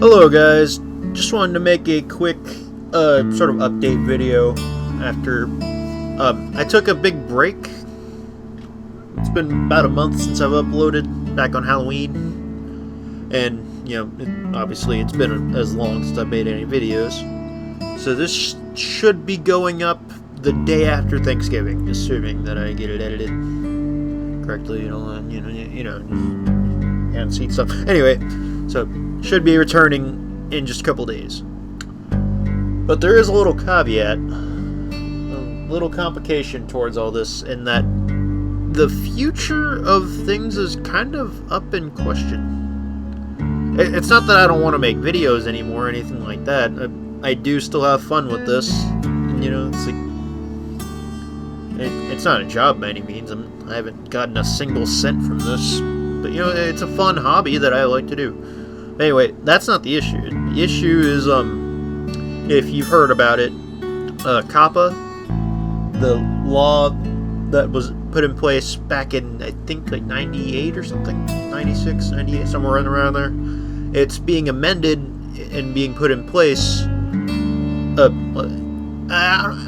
Hello guys, just wanted to make a quick sort of update video after I took a big break. It's been about a month since I've uploaded back on Halloween, and obviously it's been as long since I've made any videos. So this should be going up the day after Thanksgiving, assuming that I get it edited correctly and all that, and see stuff. Anyway, so should be returning in just a couple days. But there is a little caveat, a little complication towards all this, in that the future of things is kind of up in question. It's not that I don't want to make videos anymore or anything like that. I do still have fun with this. It's like, it's not a job by any means. I haven't gotten a single cent from this. But, it's a fun hobby that I like to do. Anyway, that's not the issue. The issue is, if you've heard about it, COPPA, the law that was put in place back in, I think, like 98 or something, 96, 98, somewhere around there. It's being amended and being put in place. I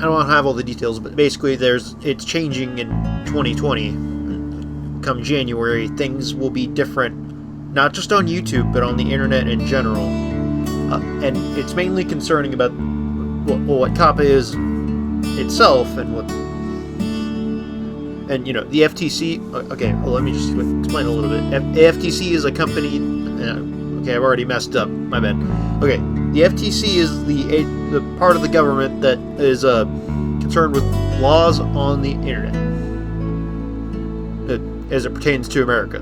don't have all the details, but basically it's changing in 2020. Come January, things will be different, not just on YouTube, but on the internet in general. And it's mainly concerning about what COPPA is itself and the FTC. Okay, well, let me just explain a little bit. FTC is a company. Okay, I've already messed up. My bad. Okay, the FTC is the part of the government that is concerned with laws on the internet, as it pertains to America.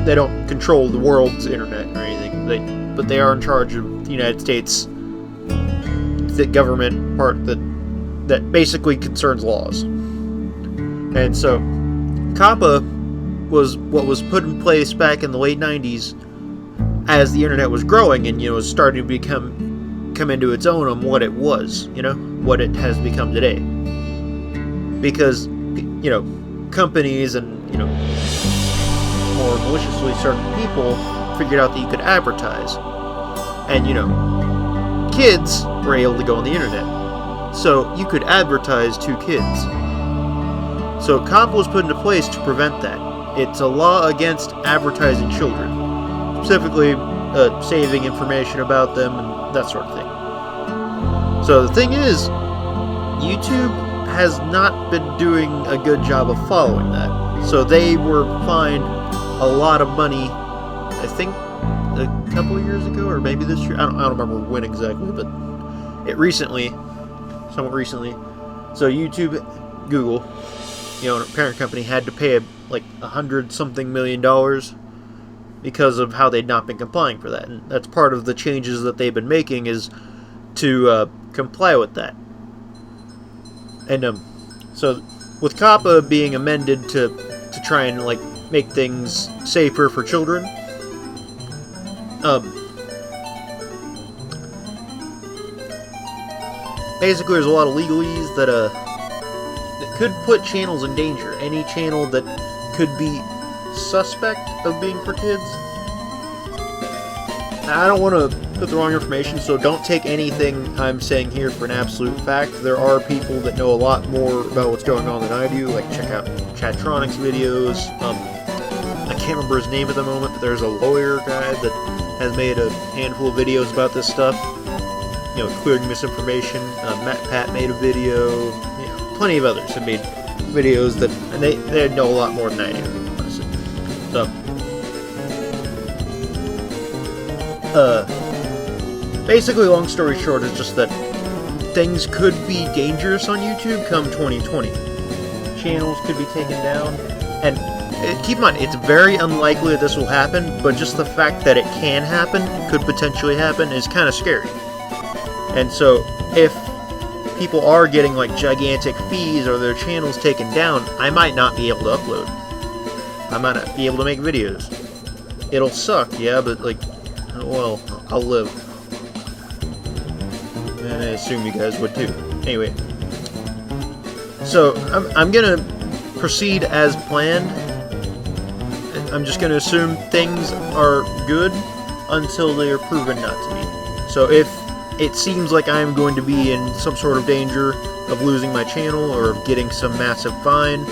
They don't control the world's internet or anything, but they are in charge of the United States, the government part that basically concerns laws. And so, COPPA was what was put in place back in the late 90s as the internet was growing and was starting to come into its own on what it was, what it has become today. Because companies and more maliciously certain people figured out that you could advertise, and kids were able to go on the internet, so you could advertise to kids. So COPPA was put into place to prevent that. It's a law against advertising children, specifically saving information about them and that sort of thing. So the thing is, YouTube has not been doing a good job of following that. So they were fined a lot of money, I think a couple of years ago, or maybe this year. I don't remember when exactly, but somewhat recently. So YouTube, Google, a parent company, had to pay like $100-something million because of how they'd not been complying for that. And that's part of the changes that they've been making, is to comply with that. And so with COPPA being amended to try and make things safer for children, basically there's a lot of legalese that could put channels in danger. Any channel that could be suspect of being for kids. I don't want to put the wrong information, so don't take anything I'm saying here for an absolute fact. There are people that know a lot more about what's going on than I do. Check out Chatronix videos. I can't remember his name at the moment, but there's a lawyer guy that has made a handful of videos about this stuff. Clearing misinformation. Matt Pat made a video. Plenty of others have made videos and they know a lot more than I do, honestly. So, basically, long story short, is just that things could be dangerous on YouTube come 2020. Channels could be taken down, and keep in mind, it's very unlikely that this will happen, but just the fact that it can happen, could potentially happen, is kind of scary. And so, if people are getting gigantic fees or their channels taken down, I might not be able to upload. I might not be able to make videos. It'll suck, yeah, but well, I'll live. And I assume you guys would too. Anyway, so I'm gonna proceed as planned. I'm just gonna assume things are good until they are proven not to be. So if it seems like I'm going to be in some sort of danger of losing my channel or of getting some massive fine,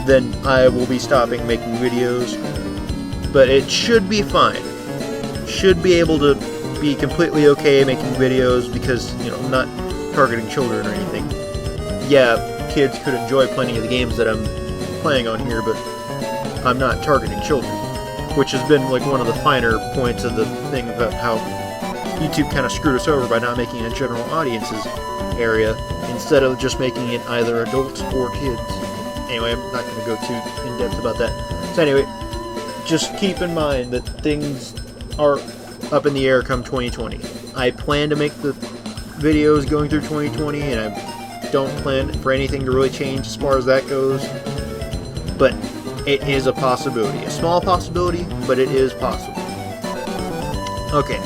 then I will be stopping making videos. But it should be fine. Should be able to be completely okay making videos because, you know, I'm not targeting children or anything. Yeah, kids could enjoy plenty of the games that I'm playing on here, but I'm not targeting children, which has been like one of the finer points of the thing about how YouTube kind of screwed us over by not making a general audiences area instead of just making it either adults or kids. Anyway, I'm not going to go too in depth about that. So anyway, just keep in mind that things are up in the air come 2020. I plan to make the videos going through 2020, and I don't plan for anything to really change as far as that goes. But it is a possibility. A small possibility, but it is possible. Okay.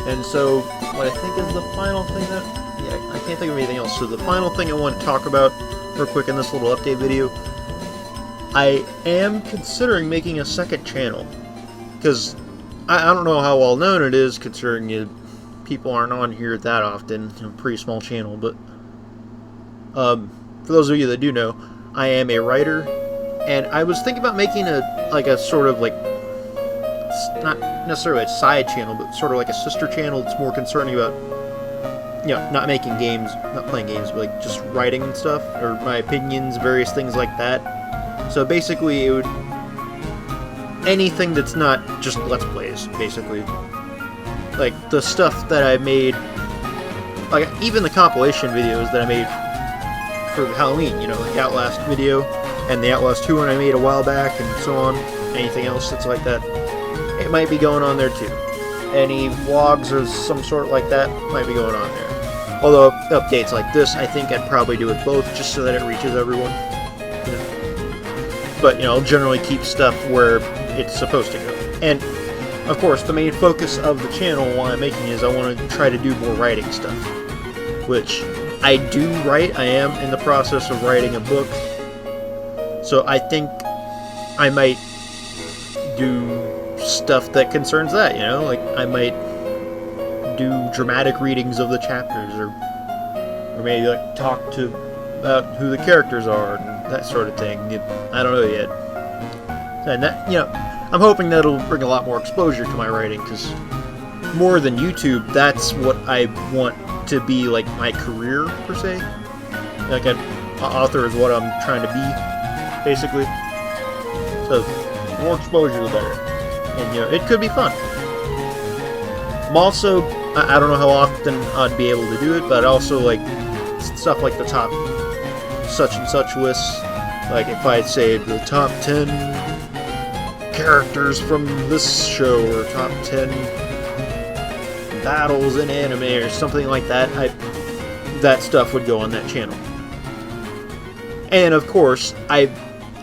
And so, what I think is the final thing that... Yeah, I can't think of anything else. So the final thing I want to talk about real quick in this little update video, I am considering making a second channel. Because I don't know how well known it is, considering people aren't on here that often. It's a pretty small channel, but... for those of you that do know, I am a writer, and I was thinking about making a sort of like, not necessarily a side channel, but sort of like a sister channel that's more concerning about, you know, not making games, not playing games, but like just writing and stuff, or my opinions, various things like that. So basically it would, anything that's not just Let's Plays, basically. Like the stuff that I made, like even the compilation videos that I made for Halloween, you know, like the Outlast video, and the Outlast 2 one I made a while back, and so on. Anything else that's like that, it might be going on there too. Any vlogs or some sort like that might be going on there. Although updates like this, I think I'd probably do it both, just so that it reaches everyone. But, you know, I'll generally keep stuff where it's supposed to go. And, of course, the main focus of the channel while I'm making is I want to try to do more writing stuff. Which I do write. I am in the process of writing a book. So I think I might do stuff that concerns that, you know? Like, I might do dramatic readings of the chapters, or maybe, like, talk about who the characters are, and that sort of thing. I don't know yet. And that, you know, I'm hoping that'll bring a lot more exposure to my writing, because more than YouTube, that's what I want to be, like, my career, per se. Like, an author is what I'm trying to be, basically. So, the more exposure, the better. And, you know, it could be fun. I'm also, I don't know how often I'd be able to do it, but also, like, stuff like the top such and such lists. Like, if I'd say the top 10 characters from this show, or top 10 battles in anime, or something like that, that stuff would go on that channel. And, of course, I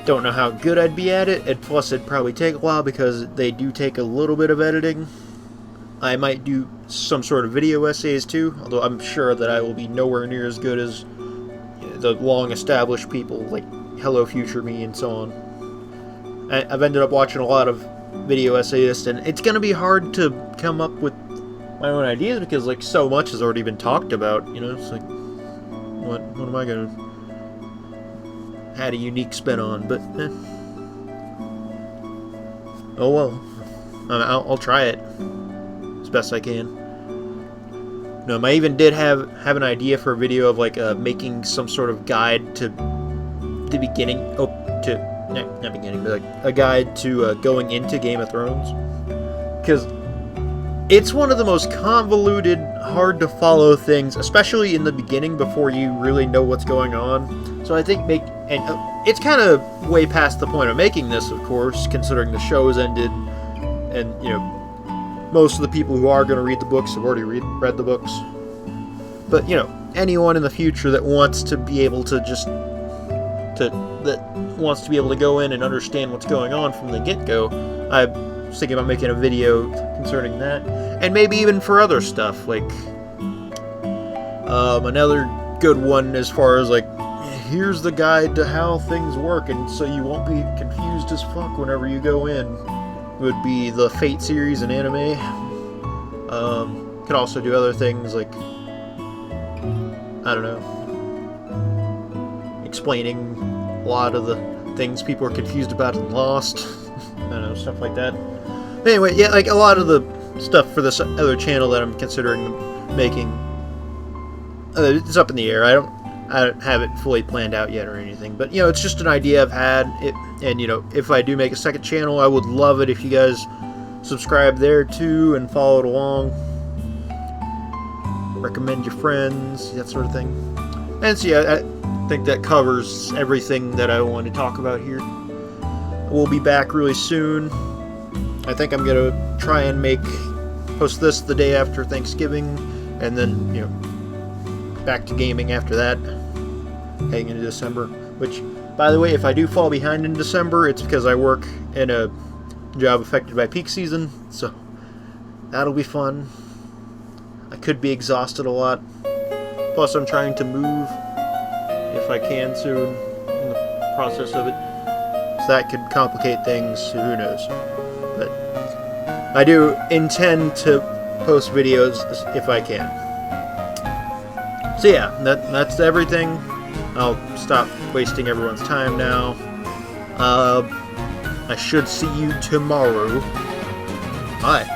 don't know how good I'd be at it, and plus it'd probably take a while because they do take a little bit of editing. I might do some sort of video essays too, although I'm sure that I will be nowhere near as good as the long-established people like Hello Future Me and so on. I've ended up watching a lot of video essayists, and it's going to be hard to come up with my own ideas because, like, so much has already been talked about, you know? It's like, what am I going to add a unique spin on? But, oh well. I'll try it as best I can. No, I even did have an idea for a video of, like, making some sort of guide to the beginning, not beginning, but like a guide to going into Game of Thrones, because it's one of the most convoluted, hard to follow things, especially in the beginning before you really know what's going on. So I think it's kind of way past the point of making this, of course, considering the show's ended, and, you know, most of the people who are going to read the books have already read the books. But, you know, anyone in the future that wants to be able to wants to be able to go in and understand what's going on from the get-go, I was thinking about making a video concerning that, and maybe even for other stuff, like another good one as far as, like, here's the guide to how things work, and so you won't be confused as fuck whenever you go in would be the Fate series in anime. Could also do other things like, I don't know, explaining a lot of the things people are confused about in Lost. I don't know, stuff like that. Anyway, yeah, like a lot of the stuff for this other channel that I'm considering making, it's up in the air. I don't have it fully planned out yet or anything, but it's just an idea I've had. And if I do make a second channel, I would love it if you guys subscribe there too and follow it along. Recommend your friends, that sort of thing. And so yeah, I think that covers everything that I want to talk about here. We'll be back really soon. I think I'm gonna try and post this the day after Thanksgiving, and then back to gaming after that, heading into December. Which, by the way, if I do fall behind in December, it's because I work in a job affected by peak season, so that'll be fun. I could be exhausted a lot. Plus, I'm trying to move, if I can soon, in the process of it. So that could complicate things, who knows. But I do intend to post videos if I can. So yeah, that's everything. I'll stop wasting everyone's time now. I should see you tomorrow. Bye.